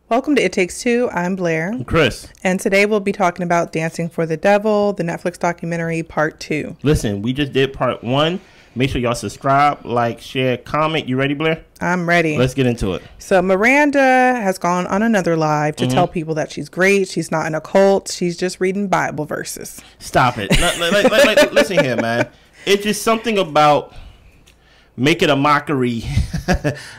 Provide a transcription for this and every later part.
Welcome to It Takes Two. I'm Blair. I'm Chris. And today we'll be talking about Dancing for the Devil, the Netflix documentary, Part 2. Listen, we just did Part 1. Make sure y'all subscribe, like, share, comment. You ready, Blair? I'm ready. Let's get into it. So Miranda has gone on another live to tell people that she's great. She's not in a cult. She's just reading Bible verses. Stop it. Listen here, man. It's just something about making a mockery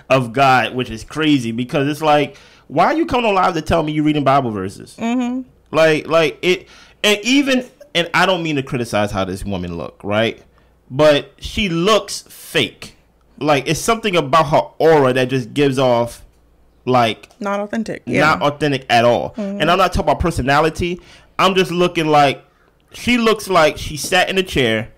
of God, which is crazy because it's like, why are you coming on live to tell me you're reading Bible verses? Mm-hmm. Like it, and I don't mean to criticize how this woman look, right? But she looks fake. Like, it's something about her aura that just gives off, like, not authentic. Not authentic at all. Mm-hmm. And I'm not talking about personality. I'm just looking like she looks like she sat in a chair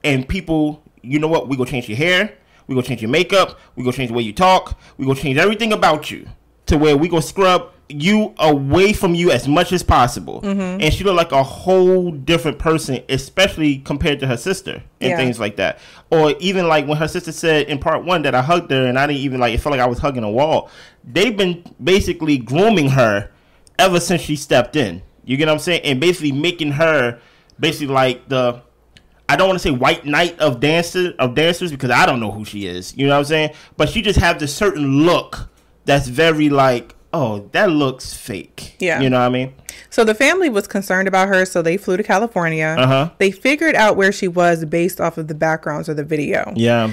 and people, you know what? We gonna change your hair. We gonna change your makeup. We gonna change the way you talk. We gonna change everything about you to where we gonna scrub you away from you as much as possible. Mm-hmm. And she looked like a whole different person, especially compared to her sister and things like that. Or even like when her sister said in Part 1 that I hugged her and I didn't even like, it felt like I was hugging a wall. They've been basically grooming her ever since she stepped in. You get what I'm saying? And basically making her basically like the, I don't want to say white knight of dancers because I don't know who she is. You know what I'm saying? But she just has this certain look that's very like, oh, that looks fake. Yeah. You know what I mean? So the family was concerned about her, so they flew to California. Uh-huh. They figured out where she was based off of the backgrounds of the video. Yeah.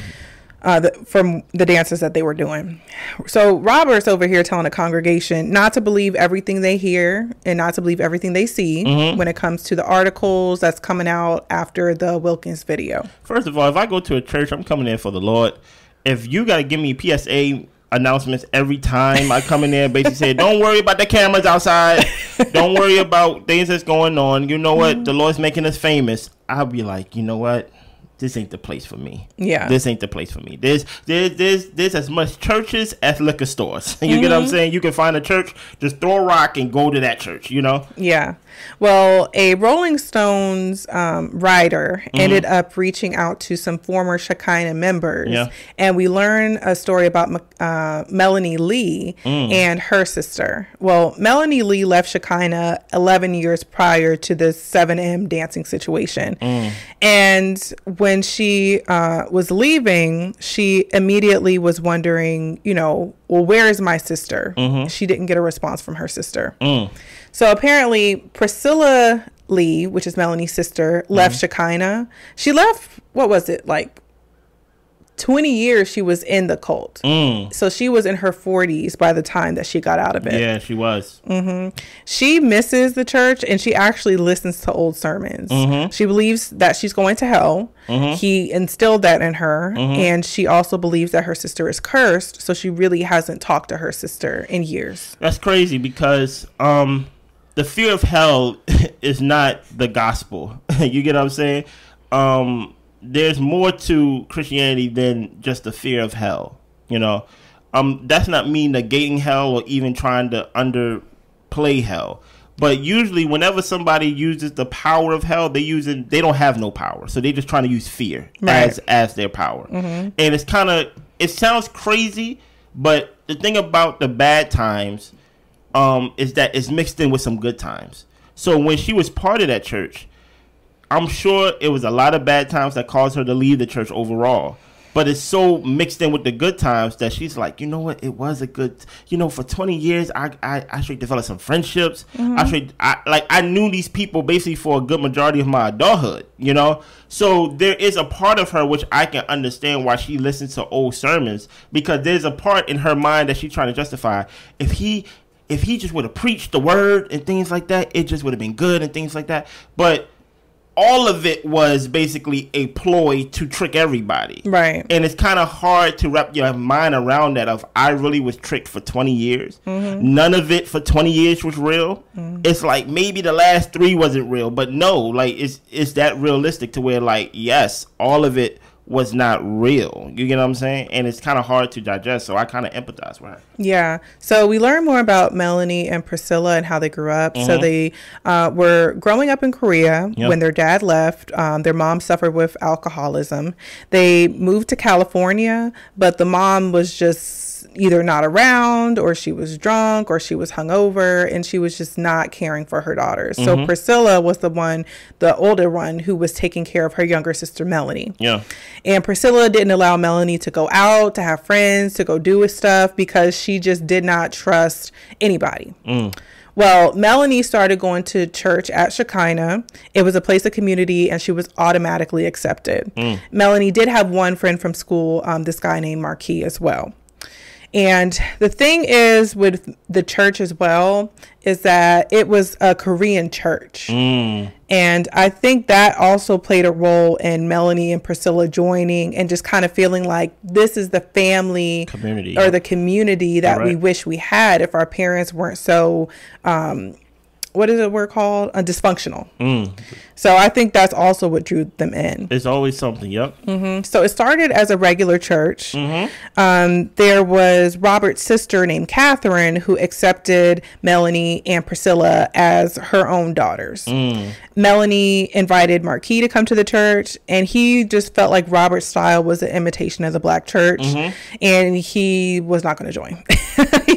From the dances that they were doing. So Robert's over here telling the congregation not to believe everything they hear and not to believe everything they see when it comes to the articles that's coming out after the Wilkins video. First of all, if I go to a church, I'm coming in for the Lord. If you got to give me PSA announcements every time I come in there, basically say, don't worry about the cameras outside, don't worry about things that's going on, you know what, the Lord's making us famous, I'll be like, you know what, this ain't the place for me. Yeah, this ain't the place for me. There's as much churches as liquor stores. You get what I'm saying? You can find a church, just throw a rock and go to that church, you know? Yeah. Well, a Rolling Stones writer ended up reaching out to some former Shekinah members. Yeah. And we learn a story about Melanie Lee and her sister. Well, Melanie Lee left Shekinah 11 years prior to the 7M dancing situation. And when she was leaving, she immediately was wondering, you know, well, where is my sister? She didn't get a response from her sister. So apparently Priscilla Lee, which is Melanie's sister, left Shekinah. She left, what was it, like 20 years she was in the cult. So she was in her 40s by the time that she got out of it. Yeah, she was. She misses the church and she actually listens to old sermons. She believes that she's going to hell. He instilled that in her. And she also believes that her sister is cursed. So she really hasn't talked to her sister in years. That's crazy because the fear of hell is not the gospel. You get what I'm saying? There's more to Christianity than just the fear of hell, you know. That's not me negating hell or even trying to underplay hell. But usually whenever somebody uses the power of hell, they don't have no power. So they're just trying to use fear as their power. And it sounds crazy, but the thing about the bad times is that it's mixed in with some good times. So when she was part of that church, I'm sure it was a lot of bad times that caused her to leave the church overall. But it's so mixed in with the good times that she's like, you know what, it was a good, you know, for 20 years, I should develop some friendships. I knew these people basically for a good majority of my adulthood, you know. So there is a part of her which I can understand why she listens to old sermons, because there's a part in her mind that she's trying to justify. If he just would have preached the word and things like that, it just would have been good and things like that. But all of it was basically a ploy to trick everybody. Right. And it's kind of hard to wrap your mind around that of, I really was tricked for 20 years. None of it for 20 years was real. It's like maybe the last 3 wasn't real, but no, like it's that realistic to where like, yes, all of it was not real. You get what I'm saying? And it's kind of hard to digest, so I kind of empathize with her. Yeah. So we learn more about Melanie and Priscilla and how they grew up. So they were growing up in Korea when their dad left. Their mom suffered with alcoholism. They moved to California, but the mom was just either not around, or she was drunk, or she was hungover, and she was just not caring for her daughters. So Priscilla was the older one, who was taking care of her younger sister Melanie. Yeah. And Priscilla didn't allow Melanie to go out, to have friends, to go do stuff, because she just did not trust anybody. Well, Melanie started going to church at Shekinah. It was a place of community, and she was automatically accepted. Melanie did have one friend from school, this guy named Marquis as well. And the thing is with the church as well is that it was a Korean church. And I think that also played a role in Melanie and Priscilla joining and just kind of feeling like this is the family community, or the community that we wish we had if our parents weren't so what is it we're called? Dysfunctional. So I think that's also what drew them in. It's always something, yep. So it started as a regular church. There was Robert's sister named Catherine who accepted Melanie and Priscilla as her own daughters. Melanie invited Marquis to come to the church, and he just felt like Robert's style was an imitation of the black church, and he was not going to join.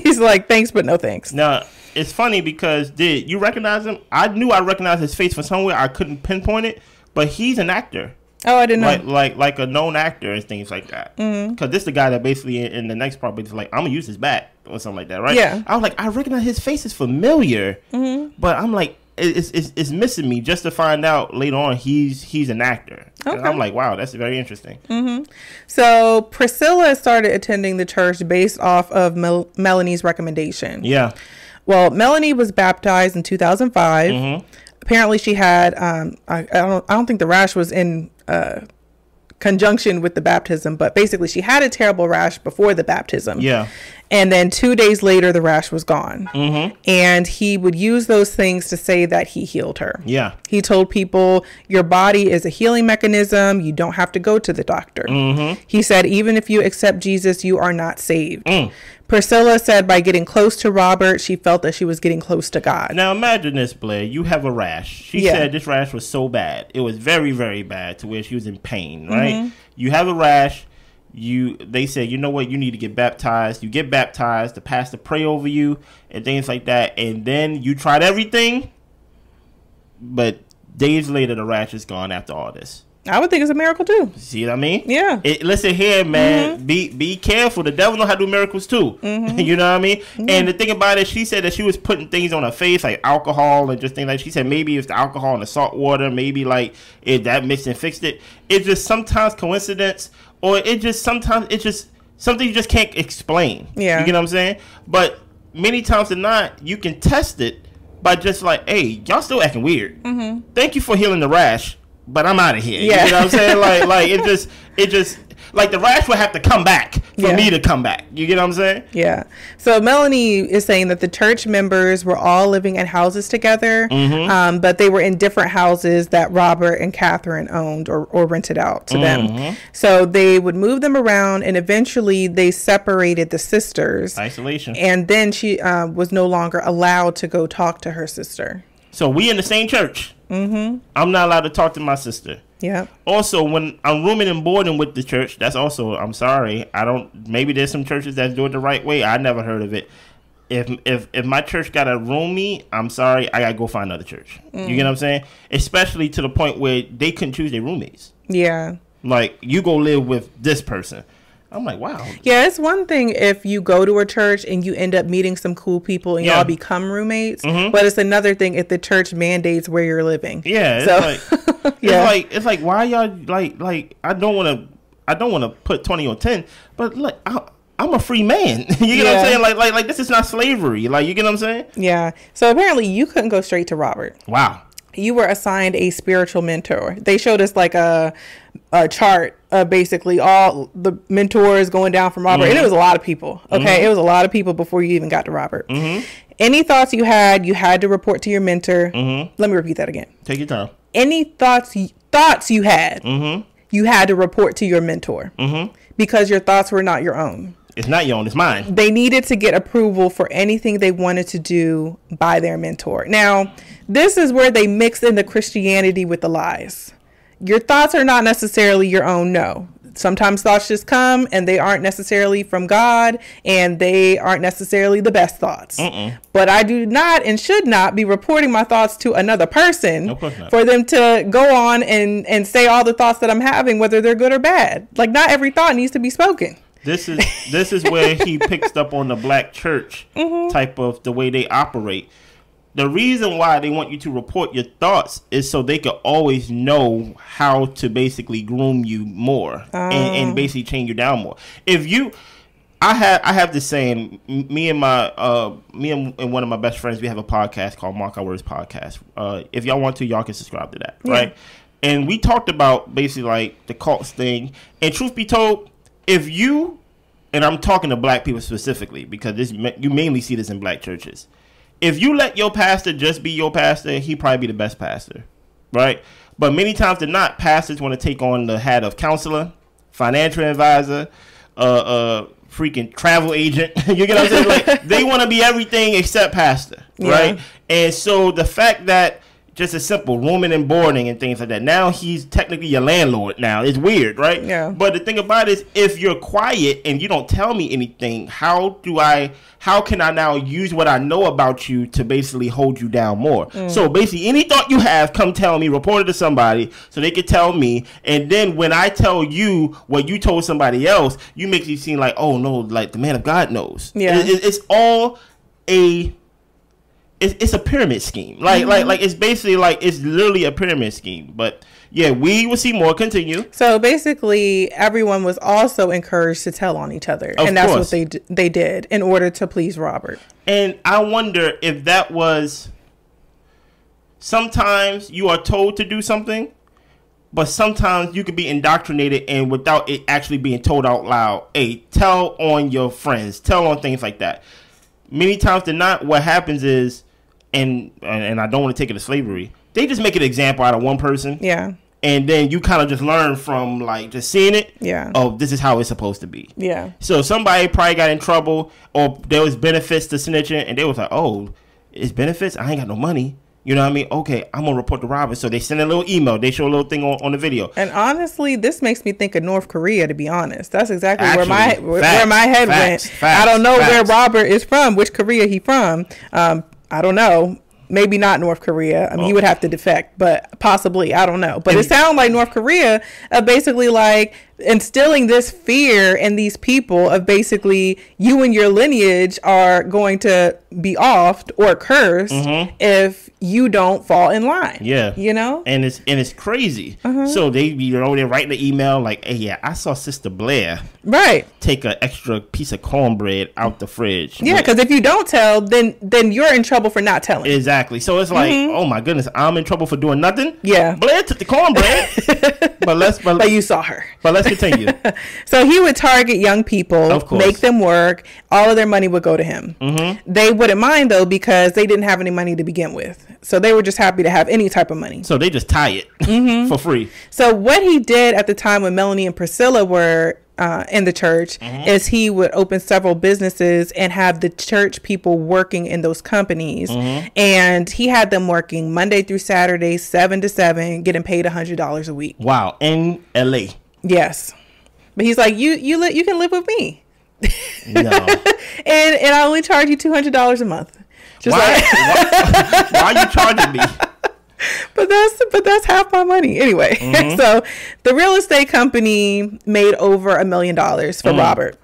He's like, thanks, but no thanks. Now, it's funny because did you recognize him? I knew I recognized his face from somewhere. I couldn't pinpoint it, but he's an actor. Oh, I didn't know. Like a known actor and things like that. Because this is the guy that basically in the next part is like, I'm gonna use his bat or something like that, right? Yeah. I was like, I recognize his face is familiar, but I'm like, it's missing me just to find out later on he's an actor. Okay. And I'm like, wow, that's very interesting. So Priscilla started attending the church based off of Melanie's recommendation. Yeah. Well, Melanie was baptized in 2005. Apparently, she had I don't think the rash was in conjunction with the baptism, but basically, she had a terrible rash before the baptism. Yeah. And then 2 days later, the rash was gone. And he would use those things to say that he healed her. Yeah. He told people, your body is a healing mechanism. You don't have to go to the doctor. He said, even if you accept Jesus, you are not saved. Priscilla said by getting close to Robert, she felt that she was getting close to God. Now imagine this, Blair. You have a rash. She said this rash was so bad. It was very, very bad to where she was in pain, right? You have a rash. They said, you know what, you need to get baptized. You get baptized, the pastor pray over you and things like that, and then you tried everything, but days later the rash is gone after all this. I would think it's a miracle too. See what I mean? Yeah. Listen here, man. Be careful. The devil know how to do miracles too. You know what I mean? And the thing about it, she said that she was putting things on her face like alcohol and just things like. She said maybe it's the alcohol and the salt water. Maybe like if that mixed and fixed it. It's just sometimes coincidence, or it's just something you just can't explain. Yeah. You get what I'm saying? But many times than not, you can test it by just like, hey, y'all still acting weird. Thank you for healing the rash, but I'm out of here. Yeah. You know what I'm saying? Like it just like the rash would have to come back for me to come back. You get what I'm saying? Yeah. So Melanie is saying that the church members were all living in houses together, but they were in different houses that Robert and Catherine owned or rented out to them. So they would move them around, and eventually they separated the sisters. Isolation. And then she was no longer allowed to go talk to her sister. So we in the same church. I'm not allowed to talk to my sister. Yeah. Also, when I'm rooming and boarding with the church, that's also, I'm sorry, I don't, maybe there's some churches that do it the right way. I never heard of it. If my church got to room me, I'm sorry, I got to go find another church. You get what I'm saying? Especially to the point where they couldn't choose their roommates. Yeah. Like, you go live with this person. I'm like, wow. Yeah, it's one thing if you go to a church and you end up meeting some cool people and y'all become roommates, but it's another thing if the church mandates where you're living. Yeah, it's like, it's like why y'all like I don't want to put 20 on 10, but look, I'm a free man. You get what I'm saying? Like this is not slavery. Like, you get what I'm saying? Yeah. So apparently you couldn't go straight to Robert. Wow. You were assigned a spiritual mentor. They showed us like a chart of basically all the mentors going down from Robert. And it was a lot of people. Okay. It was a lot of people before you even got to Robert. Any thoughts you had to report to your mentor. Let me repeat that again. Take your time. Any thoughts you had, you had to report to your mentor because your thoughts were not your own. It's not your own, it's mine. They needed to get approval for anything they wanted to do by their mentor. Now, this is where they mix in the Christianity with the lies. Your thoughts are not necessarily your own, no. Sometimes thoughts just come and they aren't necessarily from God and they aren't necessarily the best thoughts. But I do not and should not be reporting my thoughts to another person for them to go on and say all the thoughts that I'm having, whether they're good or bad. Like, not every thought needs to be spoken. This is where he picks up on the black church type of the way they operate. The reason why they want you to report your thoughts is so they can always know how to basically groom you more and basically chain you down more. If you, I have this saying. Me and one of my best friends, we have a podcast called Mark Our Words Podcast. If y'all want to, y'all can subscribe to that, right? And we talked about basically like the cults thing. And truth be told, if you, and I'm talking to black people specifically because you mainly see this in black churches. If you let your pastor just be your pastor, he probably be the best pastor, right? But many times than not, pastors want to take on the hat of counselor, financial advisor, freaking travel agent. You get what I'm saying? Like, they want to be everything except pastor, right? And so the fact that just a simple rooming and boarding and things like that, now he's technically your landlord now. It's weird, right? Yeah. But the thing about it is, if you're quiet and you don't tell me anything, how can I now use what I know about you to basically hold you down more? So basically, any thought you have, come tell me, report it to somebody so they can tell me. And then when I tell you what you told somebody else, you make it seem like, oh no, like the man of God knows. Yeah. It's all it's a pyramid scheme. Like it's basically like, it's literally a pyramid scheme. But yeah, we will see more. Continue. So basically, everyone was also encouraged to tell on each other. And that's what they did in order to please Robert. And I wonder if that was, sometimes you are told to do something, but sometimes you could be indoctrinated and without it actually being told out loud, hey, tell on your friends, tell on things like that. Many times than not, what happens is, and I don't want to take it to slavery, they just make an example out of one person. Yeah. And then you kind of just learn from like just seeing it. Yeah. Oh, this is how it's supposed to be. Yeah. So somebody probably got in trouble or there was benefits to snitching and they was like, oh, it's benefits? I ain't got no money. You know what I mean? Okay, I'm going to report to Robert. So they send a little email. They show a little thing on the video. And honestly, this makes me think of North Korea, to be honest. That's exactly where my head went. I don't know where Robert is from, which Korea he from. I don't know. Maybe not North Korea. I mean, he would have to defect, but possibly. I don't know. But it sounds like North Korea basically like instilling this fear in these people of basically you and your lineage are going to be offed or cursed if you don't fall in line. Yeah. You know? And it's crazy. So they be over there writing the email like, hey, yeah, I saw Sister Blair take an extra piece of cornbread out the fridge. Yeah, because if you don't tell, then you're in trouble for not telling. Exactly. So it's like, oh my goodness, I'm in trouble for doing nothing? Yeah. Blair took the cornbread. but you saw her. But let's continue. So he would target young people, make them work. All of their money would go to him. They wouldn't mind, though, because they didn't have any money to begin with. So they were just happy to have any type of money. So they just tie it for free. So what he did at the time when Melanie and Priscilla were in the church is he would open several businesses and have the church people working in those companies. And he had them working Monday through Saturday, 7 to 7, getting paid $100 a week. Wow. In LA. Yes. But he's like, you can live with me. No. and I only charge you $200 a month. Just why are you charging me? But that's half my money anyway. So the real estate company made over $1 million for Robert.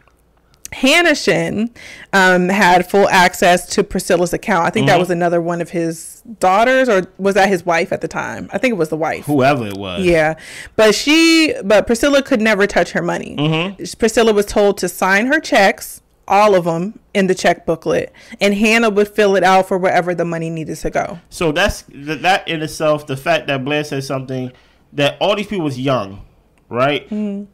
Hannah Shinn had full access to Priscilla's account. I think that was another one of his daughters, or was that his wife at the time? I think it was the wife. Whoever it was. Yeah. But Priscilla could never touch her money. Priscilla was told to sign her checks, all of them, in the check booklet, and Hannah would fill it out for wherever the money needed to go. So that in itself, the fact that Blair said something, that all these people was young, right?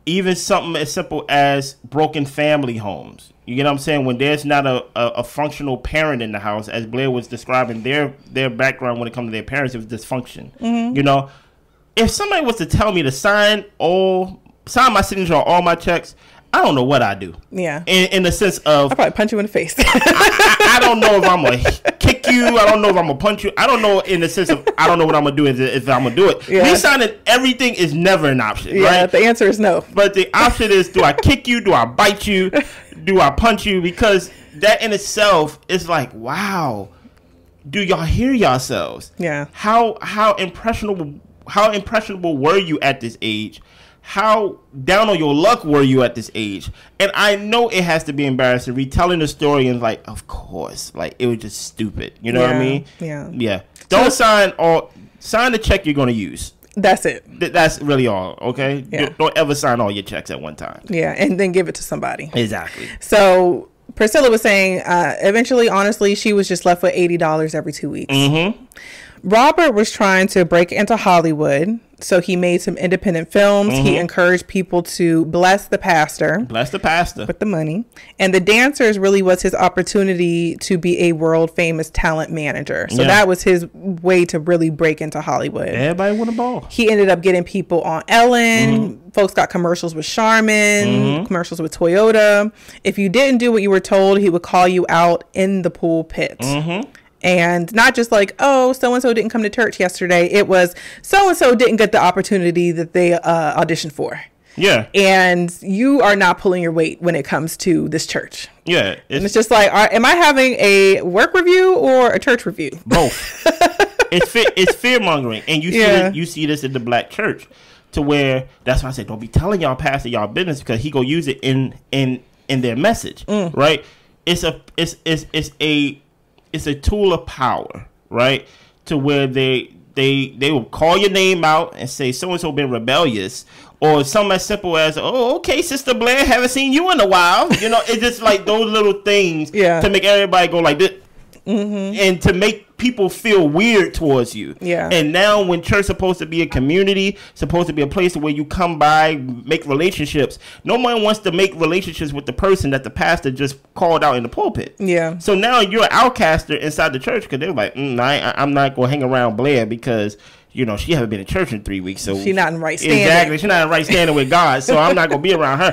Even something as simple as broken family homes. You get what I'm saying? When there's not a functional parent in the house, as Blair was describing their background when it comes to their parents, it was dysfunction. You know, if somebody was to tell me to sign my signature on all my checks, I don't know what I do. Yeah. In the sense of, I'll probably punch you in the face. I don't know if I'm going to kick you. I don't know if I'm going to punch you. I don't know in the sense of, I don't know what I'm going to do if I'm going to do it. Yeah. Me signing everything is never an option, yeah, right? The answer is no. But the option is, do I kick you? Do I bite you? Do I punch you? Because that in itself is like, wow. Do y'all hear yourselves? Yeah. How impressionable were you at this age? How down on your luck were you at this age? And I know it has to be embarrassing retelling the story and like, of course, like it was just stupid. You know what I mean? Yeah. Yeah. Don't sign the check you're going to use. That's it. That's really all. Okay. Yeah. Don't ever sign all your checks at one time. Yeah. And then give it to somebody. Exactly. So Priscilla was saying, eventually, honestly, she was just left with $80 every 2 weeks. Mm-hmm. Robert was trying to break into Hollywood, so he made some independent films. Mm-hmm. He encouraged people to bless the pastor with the money. And the dancers really was his opportunity to be a world famous talent manager. So that was his way to really break into Hollywood. Everybody won a ball. He ended up getting people on Ellen. Mm-hmm. Folks got commercials with Charmin, commercials with Toyota. If you didn't do what you were told, he would call you out in the pulpit. Mm-hmm. And not just like, oh, so-and-so didn't come to church yesterday. It was so-and-so didn't get the opportunity that they auditioned for. Yeah. And you are not pulling your weight when it comes to this church. Yeah. And it's just like, am I having a work review or a church review? Both. It's fear-mongering. And you see this in the black church to where, that's why I said, don't be telling y'all pastor y'all business because he go use it in their message. Right? It's a tool of power, right? To where they will call your name out and say so-and-so been rebellious, or something as simple as, oh, okay, Sister Blair, haven't seen you in a while. You know, it's just like those little things to make everybody go like this. Mm-hmm. And to make people feel weird towards you. Yeah. And now when church supposed to be a community, supposed to be a place where you come by, make relationships, no one wants to make relationships with the person that the pastor just called out in the pulpit. Yeah. So now you're an outcaster inside the church because they're like, I'm not going to hang around Blair because, you know, she haven't been in church in 3 weeks. So she's not in right standing. Exactly. She's not in right standing with God. So I'm not going to be around her.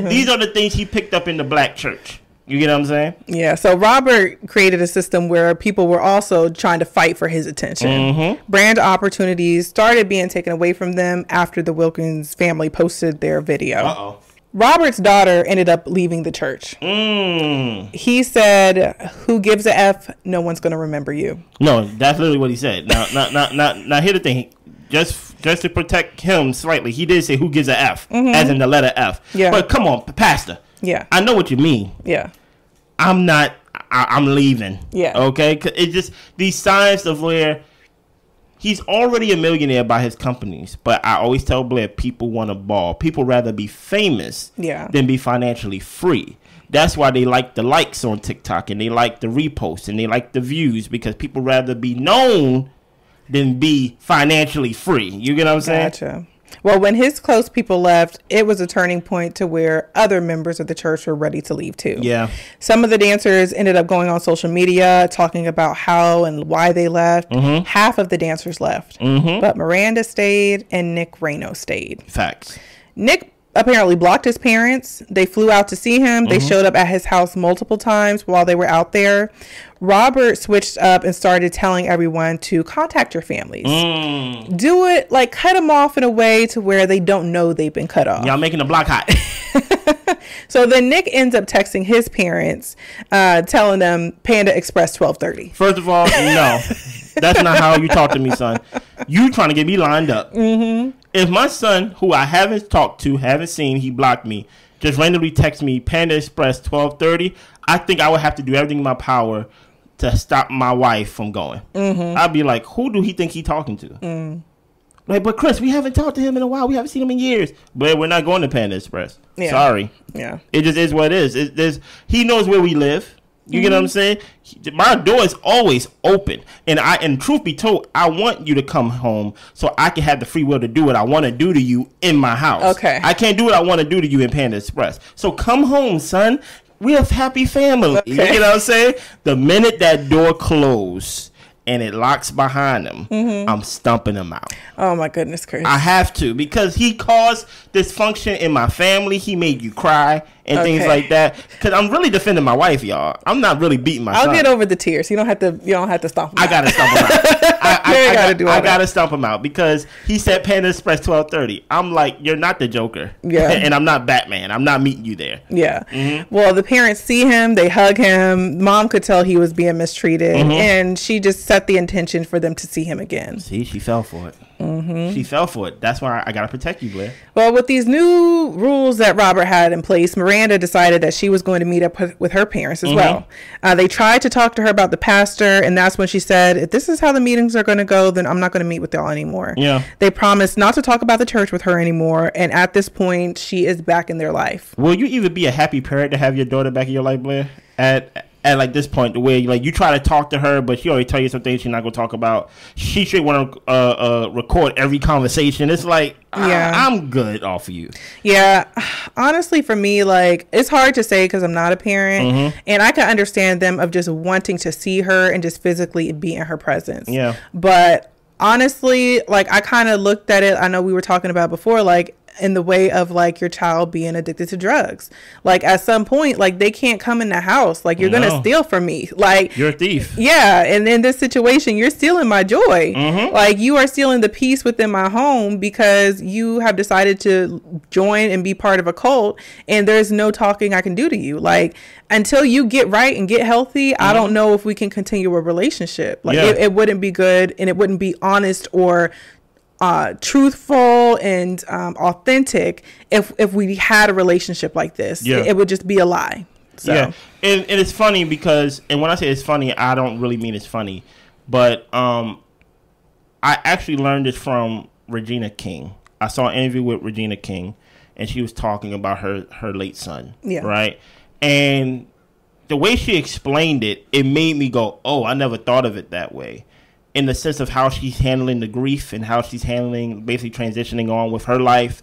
These are the things he picked up in the black church. You get what I'm saying? Yeah. So Robert created a system where people were also trying to fight for his attention. Mm-hmm. Brand opportunities started being taken away from them after the Wilkins family posted their video. Uh-oh. Robert's daughter ended up leaving the church. He said, "Who gives a F? No one's going to remember you." No, that's literally what he said. Now, here's the thing. Just to protect him slightly, he did say, "Who gives a F?" As in the letter F. Yeah. But come on, Pastor. Yeah. I know what you mean. Yeah. I'm leaving. Yeah. Okay? It's just these signs of where he's already a millionaire by his companies. But I always tell Blair, people want a ball. People rather be famous than be financially free. That's why they like the likes on TikTok and they like the reposts and they like the views because people rather be known than be financially free. You get what I'm saying? Gotcha. Well, when his close people left, it was a turning point to where other members of the church were ready to leave too. Yeah. Some of the dancers ended up going on social media talking about how and why they left. Mm-hmm. Half of the dancers left. Mm-hmm. But Miranda stayed and Nick Reno stayed. Facts. Nick apparently blocked his parents. They flew out to see him. They showed up at his house multiple times while they were out there. Robert switched up and started telling everyone to contact your families. Do it, like cut them off in a way to where they don't know they've been cut off. Y'all making the block hot. So then Nick ends up texting his parents, telling them Panda Express 12:30. First of all, no. That's not how you talk to me, son. You trying to get me lined up. Mm-hmm. If my son, who I haven't talked to, haven't seen, he blocked me, just randomly text me Panda Express 12:30, I think I would have to do everything in my power to stop my wife from going. Mm-hmm. I'd be like, who do he think he talking to? Like, but Chris, we haven't talked to him in a while. We haven't seen him in years. But we're not going to Panda Express. Yeah. Sorry. Yeah. It just is what it is. He knows where we live. You get what I'm saying? My door is always open. And truth be told, I want you to come home so I can have the free will to do what I want to do to you in my house. Okay. I can't do what I want to do to you in Panda Express. So come home, son. We're a happy family. Okay. You know what I'm saying? The minute that door closed and it locks behind him, I'm stumping him out. Oh my goodness, Chris. I have to, because he caused dysfunction in my family. He made you cry and things like that. Because I'm really defending my wife, y'all. I'm not really beating my son. I'll get over the tears. You don't have to stomp him out. I gotta stomp him out. I gotta stomp him out, because he said Panda Express 12:30. I'm like, you're not the Joker. Yeah. And I'm not Batman. I'm not meeting you there. Yeah. Well, the parents see him, they hug him. Mom could tell he was being mistreated, and she just set the intention for them to see him again. See, she fell for it. She fell for it. That's why I gotta protect you, Blair. Well, with these new rules that Robert had in place, Miranda decided that she was going to meet up with her parents as well. They tried to talk to her about the pastor, and that's when she said, if this is how the meetings are going to go, then I'm not going to meet with y'all anymore. Yeah. They promised not to talk about the church with her anymore, and at this point, she is back in their life. Will you even be a happy parent to have your daughter back in your life, Blair? At like this point, the way you try to talk to her, but she already tell you some things she's not gonna talk about. She should want to record every conversation. It's like, I'm good off of you. Yeah, honestly, for me, like, it's hard to say because I'm not a parent, and I can understand them of just wanting to see her and just physically be in her presence. Yeah, but honestly, like, I kind of looked at it. I know we were talking about before, like, in the way of like your child being addicted to drugs. Like, at some point, like, they can't come in the house. Like, you're gonna steal from me. Like, you're a thief. Yeah, and in this situation, you're stealing my joy. Like, you are stealing the peace within my home because you have decided to join and be part of a cult, and there's no talking I can do to you. Like, until you get right and get healthy, I don't know if we can continue a relationship. Like, it wouldn't be good, and it wouldn't be honest or truthful and authentic if we had a relationship like this. It would just be a lie. So. Yeah, and it's funny because, and when I say it's funny, I don't really mean it's funny, but I actually learned this from Regina King. I saw an interview with Regina King, and she was talking about her late son. Yeah. Right, and the way she explained it, it made me go, oh, I never thought of it that way. In the sense of how she's handling the grief and how she's handling basically transitioning on with her life.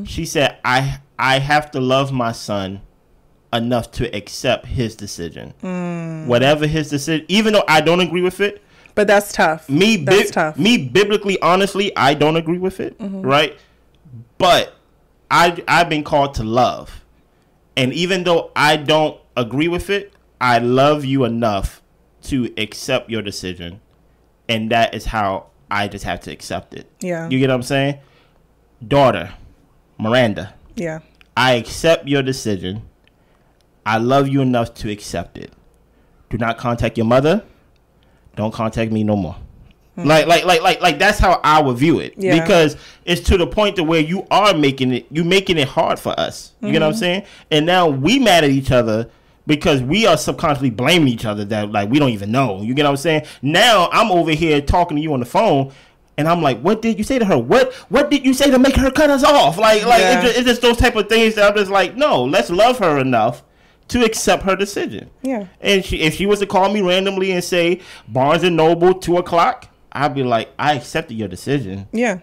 She said, I have to love my son enough to accept his decision. Whatever his decision, even though I don't agree with it. But that's tough. Me biblically, honestly, I don't agree with it, right? But I've been called to love. And even though I don't agree with it, I love you enough to accept your decision. And that is how I just have to accept it. Yeah. You get what I'm saying? Daughter, Miranda. Yeah. I accept your decision. I love you enough to accept it. Do not contact your mother. Don't contact me no more. Like that's how I would view it. Yeah. Because it's to the point to where you making it hard for us. You get what I'm saying? And now we mad at each other because we are subconsciously blaming each other that, like, we don't even know. You get what I'm saying? Now I'm over here talking to you on the phone, and I'm like, what did you say to her? What did you say to make her cut us off? It's just those type of things that I'm just like, no, let's love her enough to accept her decision. Yeah. And if she was to call me randomly and say Barnes and Noble 2:00, I'd be like, I accepted your decision. Yeah.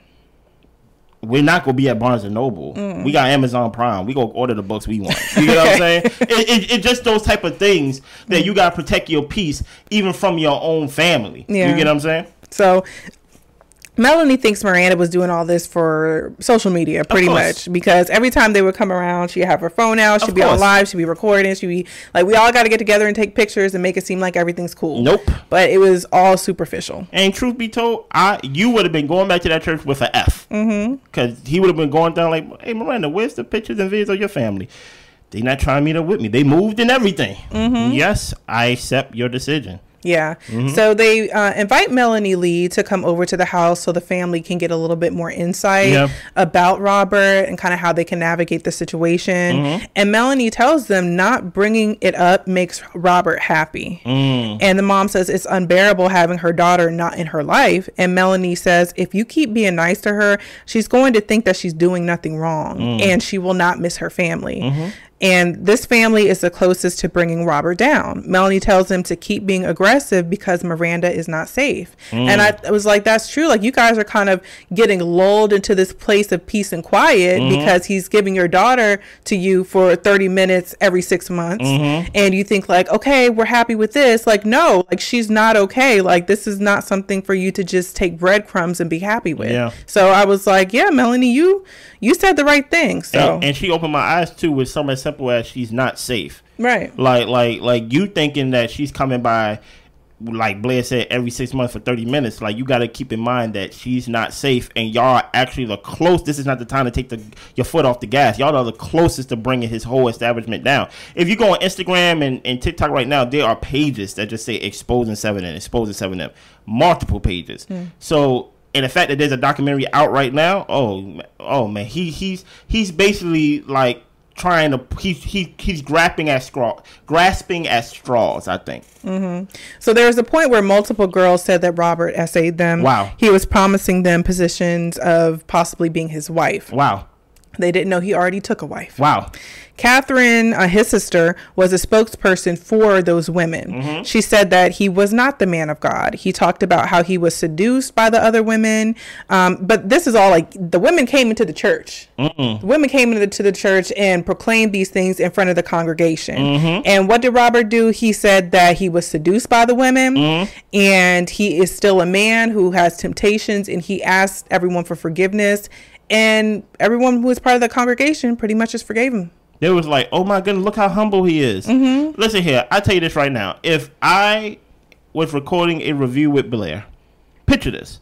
We're not going to be at Barnes & Noble. We got Amazon Prime. We go order the books we want. You know what I'm saying? It's just those type of things that you got to protect your peace, even from your own family. Yeah. You get what I'm saying? So Melanie thinks Miranda was doing all this for social media, pretty much, because every time they would come around, she'd have her phone out, she'd be on live, she'd be recording, she'd be like, we all got to get together and take pictures and make it seem like everything's cool. Nope. But it was all superficial. And truth be told, you would have been going back to that church with an F. Because he would have been going down like, hey, Miranda, where's the pictures and videos of your family? They not trying to meet up with me. They moved and everything. Yes, I accept your decision. Yeah. So they invite Melanie Lee to come over to the house so the family can get a little bit more insight about Robert and kind of how they can navigate the situation. And Melanie tells them not bringing it up makes Robert happy. And the mom says it's unbearable having her daughter not in her life. And Melanie says, if you keep being nice to her, she's going to think that she's doing nothing wrong and she will not miss her family. And this family is the closest to bringing Robert down. Melanie tells him to keep being aggressive because Miranda is not safe. And I was like, that's true. Like, you guys are kind of getting lulled into this place of peace and quiet because he's giving your daughter to you for 30 minutes every 6 months. And you think like, okay, we're happy with this. Like, no, like, she's not okay. Like, this is not something for you to just take breadcrumbs and be happy with. Yeah. So I was like, yeah, Melanie, you said the right thing. So and she opened my eyes too with something as simple as she's not safe. Right. Like you thinking that she's coming by, like Blair said, every 6 months for 30 minutes. Like, you got to keep in mind that she's not safe, and y'all are actually the close. This is not the time to take your foot off the gas. Y'all are the closest to bringing his whole establishment down. If you go on Instagram and TikTok right now, there are pages that just say exposing 7M, exposing 7M, multiple pages. So, and the fact that there's a documentary out right now, oh man, he's basically like trying to he's grasping at straws, I think. So there was a point where multiple girls said that Robert essayed them. Wow. He was promising them positions of possibly being his wife. Wow. They didn't know he already took a wife. Wow. Catherine, his sister, was a spokesperson for those women. She said that he was not the man of God. He talked about how he was seduced by the other women. But this is all like the women came into the church. The women came into the church and proclaimed these things in front of the congregation. And what did Robert do? He said that he was seduced by the women and he is still a man who has temptations, and he asked everyone for forgiveness. And everyone who was part of the congregation pretty much just forgave him. They was like, oh my goodness, look how humble he is. Listen here, I tell you this right now. If I was recording a review with Blair, picture this,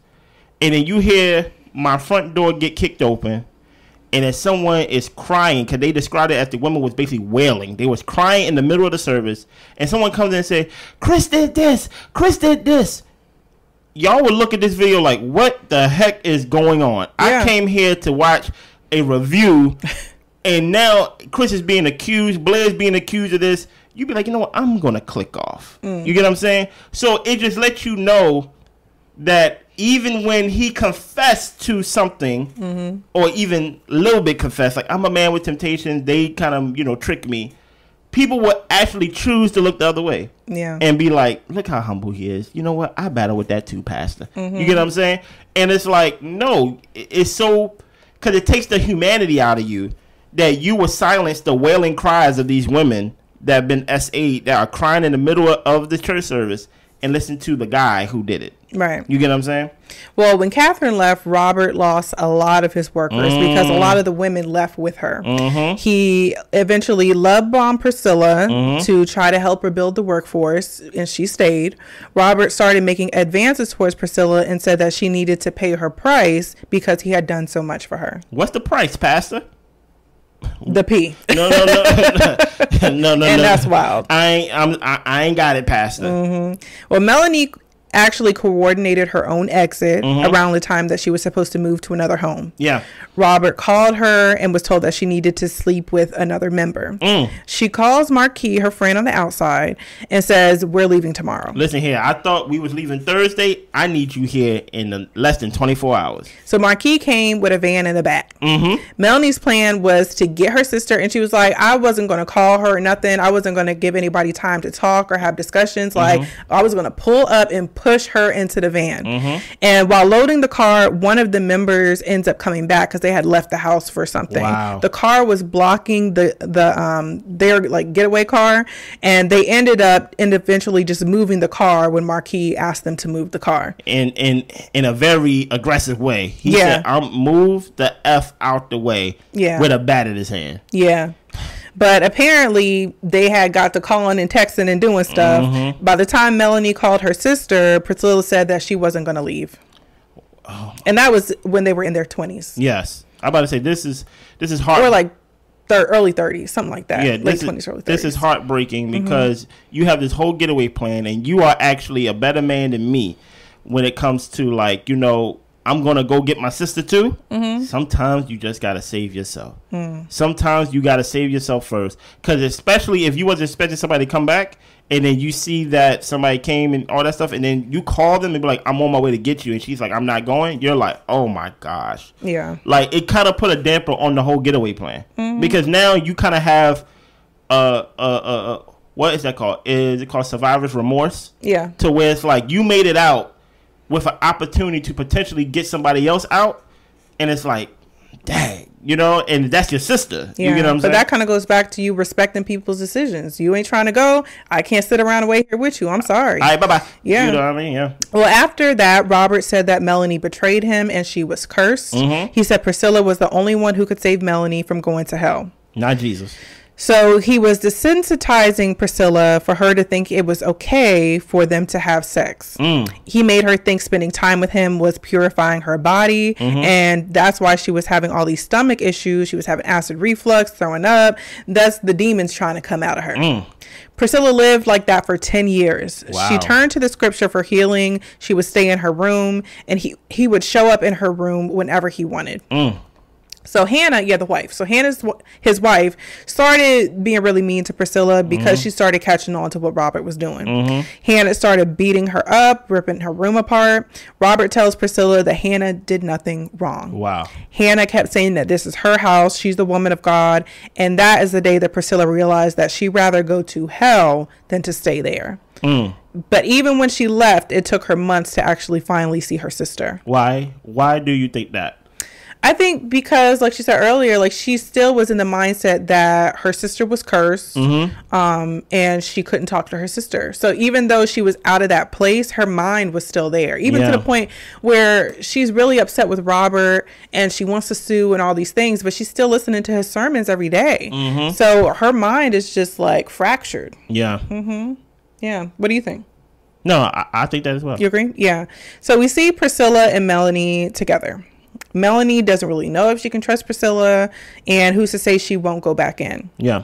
and then you hear my front door get kicked open, and then someone is crying, because they described it as the woman was basically wailing. They was crying in the middle of the service, and someone comes in and say, Chris did this, Chris did this. Y'all would look at this video like, what the heck is going on? Yeah. I came here to watch a review, and now Chris is being accused, Blair's being accused of this. You'd be like, you know what? I'm going to click off. You get what I'm saying? So it just lets you know that even when he confessed to something, or even a little bit confessed, like, I'm a man with temptations, they kind of, trick me. People would actually choose to look the other way. Yeah. And be like, look how humble he is. You know what? I battle with that too, Pastor. You get what I'm saying? And it's like, no, it's so, because it takes the humanity out of you that you will silence the wailing cries of these women that have been SA'd, that are crying in the middle of the church service, and listen to the guy who did it. Right. You get what I'm saying? Well, when Catherine left, Robert lost a lot of his workers because a lot of the women left with her. He eventually love bombed Priscilla to try to help her build the workforce, and she stayed. Robert started making advances towards Priscilla and said that she needed to pay her price because he had done so much for her. What's the price, Pastor? The P. No. And that's wild. I ain't got it, Pastor. Well, Melanie actually coordinated her own exit around the time that she was supposed to move to another home. Yeah. Robert called her and was told that she needed to sleep with another member. She calls Marquis, her friend on the outside, and says, we're leaving tomorrow. Listen here, I thought we was leaving Thursday. I need you here in less than 24 hours. So Marquis came with a van in the back. Melanie's plan was to get her sister, and she was like, I wasn't going to call her or nothing. I wasn't going to give anybody time to talk or have discussions. Like, I was going to pull up and push her into the van. And while loading the car, one of the members ends up coming back because they had left the house for something. Wow. The car was blocking their like getaway car, and they ended up eventually just moving the car when Marquis asked them to move the car in a very aggressive way. He said, "I'll move the F out the way." With a bat in his hand. But apparently they had got to calling and texting and doing stuff. By the time Melanie called her sister, Priscilla said that she wasn't going to leave. And that was when they were in their 20s. Yes. I'm about to say, this is hard. Or like early 30s, something like that. Yeah, late 20s, early 30s. This is heartbreaking because you have this whole getaway plan, and you are actually a better man than me when it comes to, like, I'm going to go get my sister too. Sometimes you just got to save yourself. Sometimes you got to save yourself first. Because especially if you wasn't expecting somebody to come back, and then you see that somebody came and all that stuff, and then you call them and be like, I'm on my way to get you. And she's like, I'm not going. You're like, oh my gosh. Yeah. Like, it kind of put a damper on the whole getaway plan. Because now you kind of have what is that called? Is it called survivor's remorse? Yeah. To where it's like you made it out with an opportunity to potentially get somebody else out, and it's like, dang, you know, and that's your sister. Yeah. You get what I'm saying? But that kind of goes back to you respecting people's decisions. You ain't trying to go. I can't sit around and wait here with you. I'm sorry. All right, bye-bye. Yeah. You know what I mean? Yeah. Well, after that, Robert said that Melanie betrayed him and she was cursed. Mm-hmm. He said Priscilla was the only one who could save Melanie from going to hell. Not Jesus. So he was desensitizing Priscilla for her to think it was okay for them to have sex. He made her think spending time with him was purifying her body. And that's why she was having all these stomach issues. She was having acid reflux, throwing up. That's the demons trying to come out of her. Priscilla lived like that for 10 years. Wow. She turned to the scripture for healing. She would stay in her room, and he would show up in her room whenever he wanted. So Hannah, the wife. So his wife started being really mean to Priscilla because she started catching on to what Robert was doing. Hannah started beating her up, ripping her room apart. Robert tells Priscilla that Hannah did nothing wrong. Wow. Hannah kept saying that this is her house. She's the woman of God. And that is the day that Priscilla realized that she'd rather go to hell than to stay there. But even when she left, it took her months to actually finally see her sister. Why? Why do you think that? I think because, like she said earlier, like she still was in the mindset that her sister was cursed, and she couldn't talk to her sister. So even though she was out of that place, her mind was still there, even to the point where she's really upset with Robert and she wants to sue and all these things, but she's still listening to his sermons every day. So her mind is just like fractured. Yeah. Yeah. What do you think? No, I think that as well. You agree? Yeah. So we see Priscilla and Melanie together. Melanie doesn't really know if she can trust Priscilla, and who's to say she won't go back in. Yeah.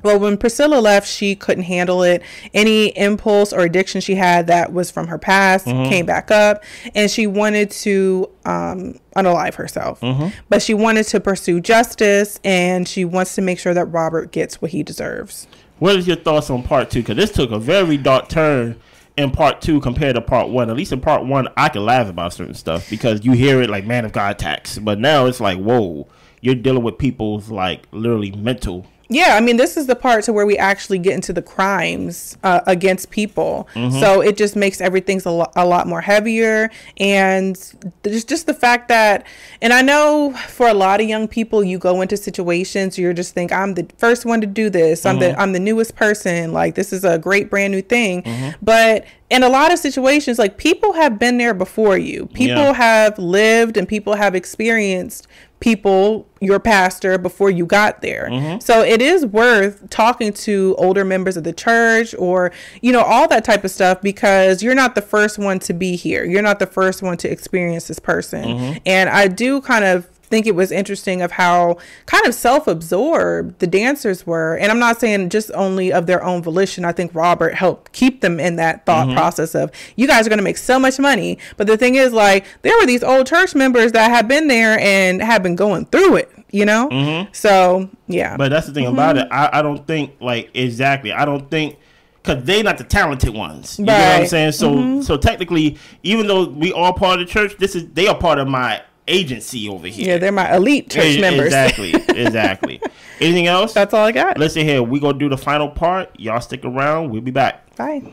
Well, when Priscilla left, she couldn't handle it. Any impulse or addiction she had that was from her past came back up, and she wanted to unalive herself. But she wanted to pursue justice, and she wants to make sure that Robert gets what he deserves. What is your thoughts on part 2? Because this took a very dark turn in part 2 compared to part 1. At least in part 1, I can laugh about certain stuff because you hear it like man of God attacks. But now it's like, whoa, you're dealing with people's like literally mental. Yeah, I mean, this is the part to where we actually get into the crimes against people. So it just makes everything a lot more heavier. And there's just the fact that, and I know for a lot of young people, you go into situations, you're just think, I'm the first one to do this. I'm the newest person. Like, this is a great brand new thing. But in a lot of situations, like, people have been there before you. People have lived and people have experienced people, your pastor, before you got there. So it is worth talking to older members of the church or, you know, all that type of stuff, because you're not the first one to be here. You're not the first one to experience this person. And I do kind of think it was interesting of how kind of self-absorbed the dancers were. And I'm not saying just only of their own volition. I think Robert helped keep them in that thought process of, you guys are going to make so much money. But the thing is, like, there were these old church members that have been there and have been going through it, you know? So, yeah. But that's the thing about it. I don't think, like, exactly. I don't think, because they're not the talented ones. You know what I'm saying? So, so technically, even though we all part of the church, they are part of my agency over here. Yeah, they're my elite church members. Exactly. Anything else? That's all I got. Listen here, we gonna do the final part. Y'all stick around. We'll be back. Bye.